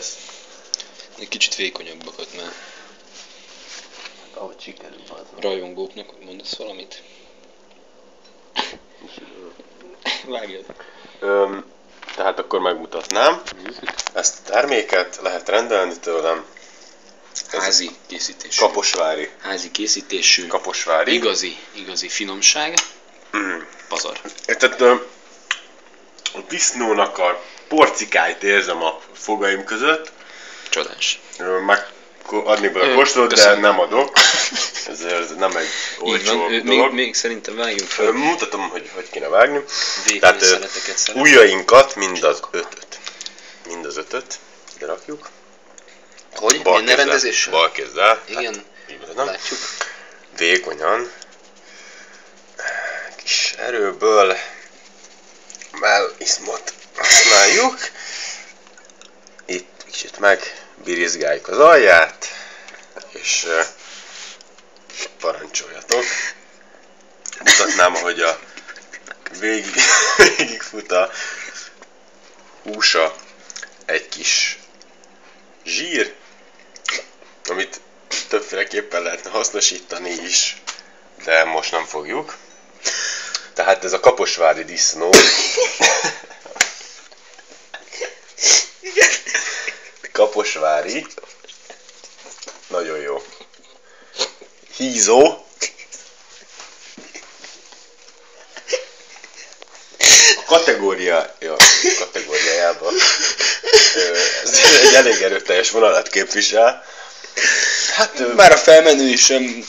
lesz. Egy kicsit vékonyabbakat, mert Ahogy sikerül az. rajongóknak mondasz valamit? Vágjad. Tehát akkor megmutatnám. Ezt a terméket lehet rendelni tőlem. Házi készítésű. Kaposvári. Házi készítésű. Kaposvári. Igazi finomság. Pazar. Tehát a disznónak a porcikáit érzem a fogaim között. Csodás. Meg adni bele kóstolót, de nem adok. Ez nem egy olcsó dolog. Még szerintem vágjunk fel. Mutatom, hogy kéne vágni. Vékony Tehát szeleteket szeretem. ujjainkat, mind az ötöt ide rakjuk. Hogy? Minden rendezéssel? Bal kézzel. Igen, Hát, látjuk. Vékonyan. Kis erőből melliszmot használjuk. Itt kicsit megbirizgáljuk az alját, és parancsoljatok. Mutatnám, hogy a végigfut a húsa egy kis zsír, amit többféleképpen lehetne hasznosítani is, de most nem fogjuk. Tehát ez a kaposvári disznó. Kaposvári. Nagyon jó. Hízó. A kategóriájában ez egy elég erőteljes vonalat képvisel. Hát Már a felmenő is sem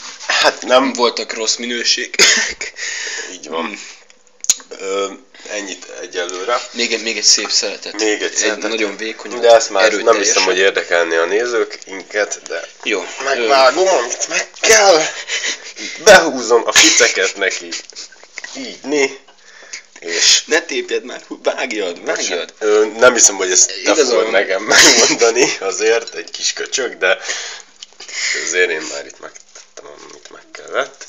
nem voltak rossz minőségek. így van. Ennyit egyelőre. Még egy szép szeletet. Még egy szeletet. Nagyon vékony. De ezt már nem hiszem, hogy érdekelni a nézőinket, de jó. Megvágom, amit meg kell. Behúzom a ficeket neki. Így, és ne tépjed már, vágjad. nem hiszem, hogy ezt te fogod nekem megmondani, azért egy kis köcsög, de azért én már itt megtettem, amit meg kellett.